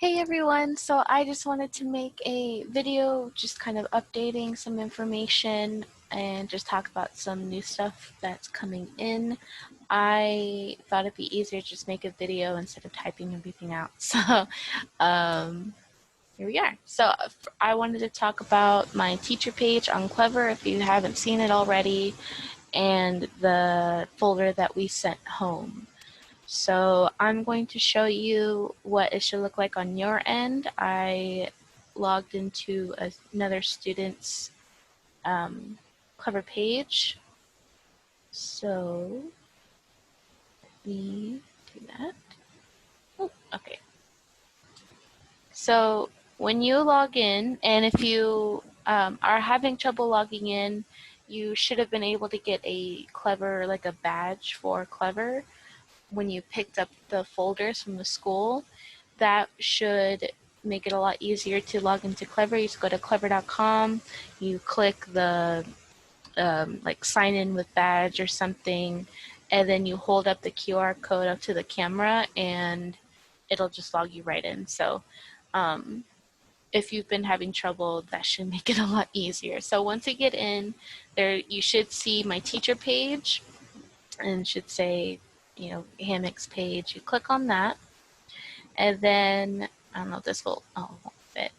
Hey everyone, so I just wanted to make a video just kind of updating some information and just talk about some new stuff that's coming in. I thought it'd be easier to just make a video instead of typing everything out. So here we are. So I wanted to talk about my teacher page on Clever if you haven't seen it already, and the folder that we sent home. So I'm going to show you what it should look like on your end. I logged into another student's Clever page. So let me do that. Oh, okay. So when you log in, and if you are having trouble logging in, you should have been able to get a Clever, like a badge for Clever when you picked up the folders from the school. That should make it a lot easier to log into Clever. You just go to clever.com, you click the like sign in with badge or something, and then you hold up the QR code up to the camera and it'll just log you right in. So if you've been having trouble, that should make it a lot easier. So once you get in there, you should see my teacher page and should say, you know, Hammocks page. You click on that, and then I don't know if this will, oh, it won't fit.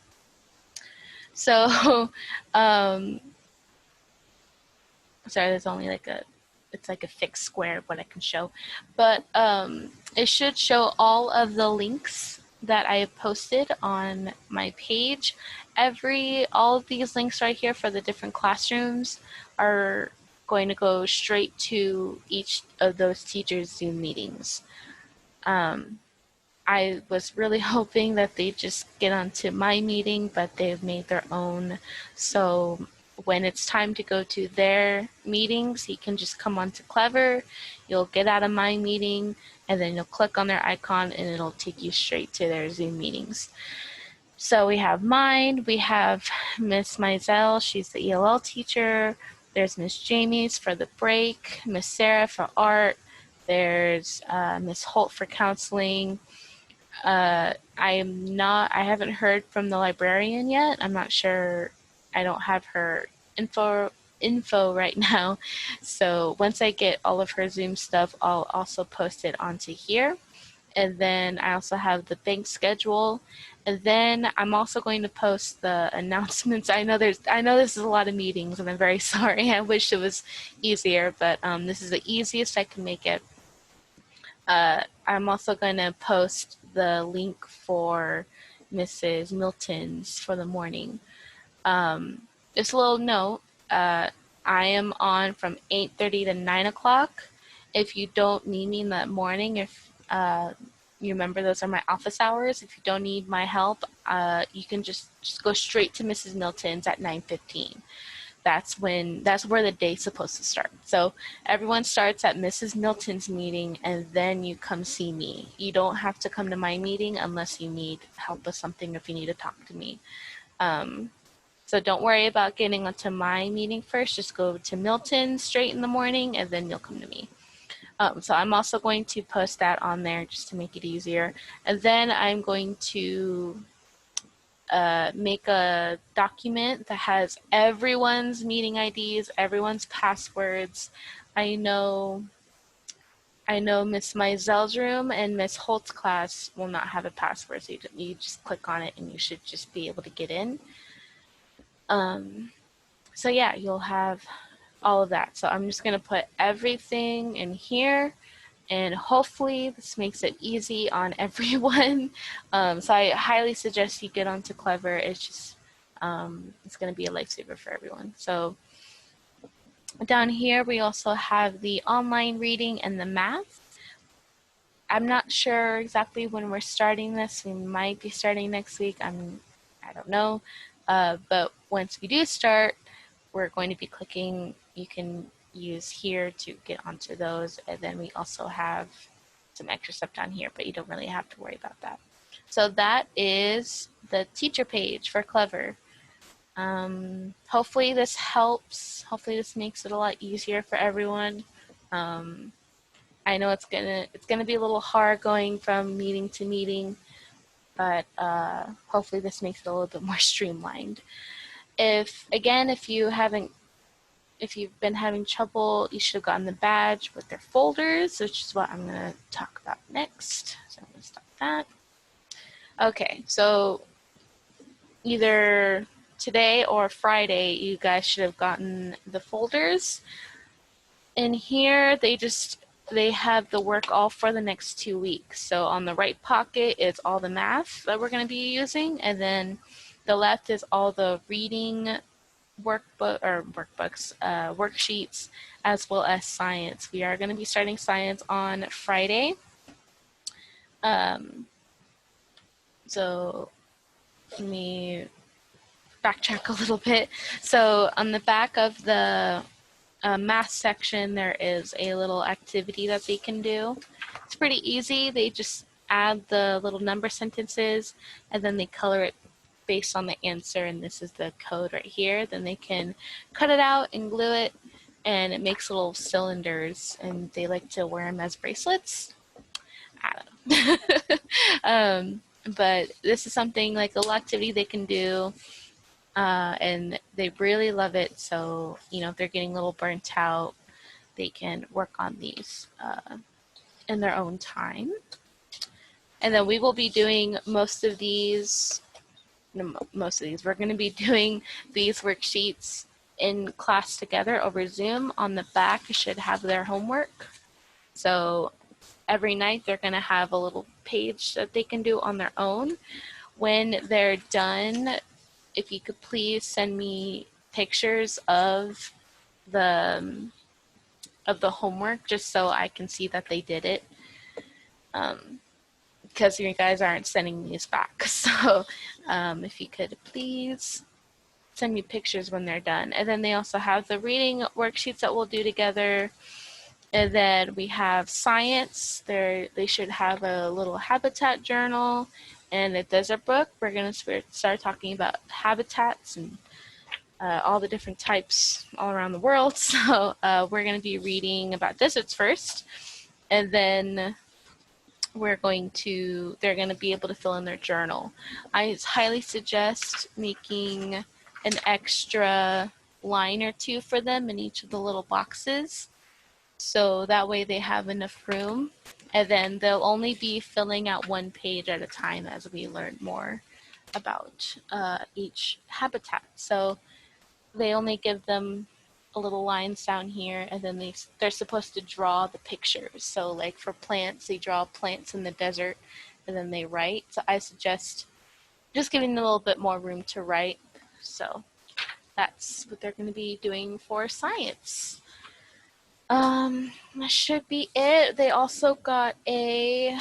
So, sorry, there's only like it's like a fixed square of what I can show, but it should show all of the links that I have posted on my page. All of these links right here for the different classrooms are going to go straight to each of those teachers' Zoom meetings. I was really hoping that they'd just get onto my meeting, but they've made their own. So when it's time to go to their meetings, you can just come onto Clever, you'll get out of my meeting, and then you'll click on their icon and it'll take you straight to their Zoom meetings. So we have mine, we have Miss Mizell, she's the ELL teacher. There's Miss Jamie's for the break, Miss Sarah for art. There's Miss Holt for counseling. I haven't heard from the librarian yet. I'm not sure. I don't have her info right now. So once I get all of her Zoom stuff, I'll also post it onto here. And then I also have the bank schedule. And then I'm also going to post the announcements. I know this is a lot of meetings, and I'm very sorry. I wish it was easier, but this is the easiest I can make it. I'm also going to post the link for Mrs. Milton's for the morning. Just a little note, I am on from 8:30 to 9 o'clock. If you don't need me in that morning, if you remember those are my office hours, if you don't need my help, you can just go straight to Mrs. Milton's at 9:15. That's where the day's supposed to start. So everyone starts at Mrs. Milton's meeting, and then you come see me. You don't have to come to my meeting unless you need help with something, if you need to talk to me. So don't worry about getting onto my meeting first. Just go to Milton straight in the morning, and then you'll come to me. So I'm also going to post that on there just to make it easier. And then I'm going to make a document that has everyone's meeting IDs, everyone's passwords. I know Miss Mizell's room and Miss Holt's class will not have a password, so you just click on it and you should just be able to get in. So yeah, you'll have all of that. So I'm just gonna put everything in here, and hopefully this makes it easy on everyone. So I highly suggest you get onto Clever. It's just, it's going to be a lifesaver for everyone. So down here, we also have the online reading and the math. I'm not sure exactly when we're starting this. We might be starting next week. I don't know. But once we do start, we're going to be clicking, you can use here to get onto those. And then we also have some extra stuff down here, but you don't really have to worry about that. So that is the teacher page for Clever. Hopefully this helps. Hopefully this makes it a lot easier for everyone. I know it's gonna be a little hard going from meeting to meeting, but hopefully this makes it a little bit more streamlined. If you've been having trouble, you should have gotten the badge with their folders, which is what I'm going to talk about next. So I'm going to stop that. Okay, so either today or Friday, you guys should have gotten the folders. In here, they have the work all for the next 2 weeks. So on the right pocket is all the math that we're going to be using, and then the left is all the reading worksheets, as well as science. We are going to be starting science on Friday. So let me backtrack a little bit. So on the back of the math section, there is a little activity that they can do. It's pretty easy. They just add the little number sentences, and then they color it based on the answer, and this is the code right here. Then they can cut it out and glue it, and it makes little cylinders, and they like to wear them as bracelets. I don't know. But this is something like a little activity they can do, and they really love it. So, if they're getting a little burnt out, they can work on these in their own time. And then we will be doing most of these. We're going to be doing these worksheets in class together over Zoom. On the back, you should have their homework. So every night they're going to have a little page that they can do on their own. When they're done, if you could please send me pictures of the homework, just so I can see that they did it. Because you guys aren't sending these back. So if you could please send me pictures when they're done. And then they also have the reading worksheets that we'll do together. And then we have science. They should have a little habitat journal and a desert book. We're going to start talking about habitats and all the different types all around the world. So we're going to be reading about deserts first. And then they're going to be able to fill in their journal. I highly suggest making an extra line or two for them in each of the little boxes, so that way they have enough room, and then they'll only be filling out one page at a time as we learn more about each habitat. So they only give them a little lines down here, and then they're supposed to draw the pictures. So like for plants, they draw plants in the desert, and then they write. So I suggest just giving them a little bit more room to write. So that's what they're going to be doing for science. That should be it. They also got a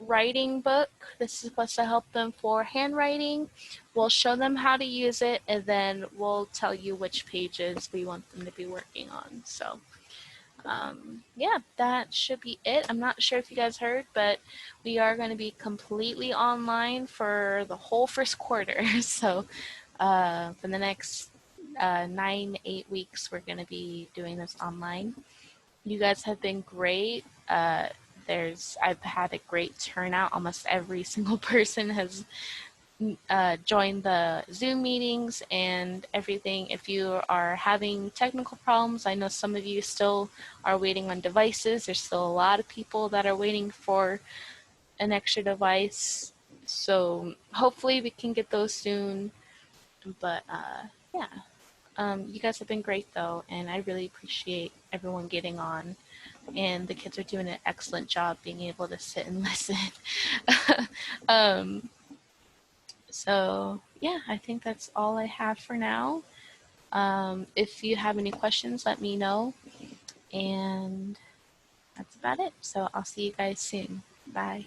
writing book. This is supposed to help them for handwriting. We'll show them how to use it, and then we'll tell you which pages we want them to be working on. So yeah, that should be it. I'm not sure if you guys heard, but we are going to be completely online for the whole first quarter. So for the next 9-8 weeks, we're going to be doing this online. You guys have been great. I've had a great turnout. Almost every single person has joined the Zoom meetings and everything. If you are having technical problems, I know some of you still are waiting on devices. There's still a lot of people that are waiting for an extra device. So hopefully we can get those soon. But yeah, you guys have been great though, and I really appreciate everyone getting on. And the kids are doing an excellent job being able to sit and listen. So yeah, I think that's all I have for now. If you have any questions, let me know. And that's about it. So I'll see you guys soon. Bye.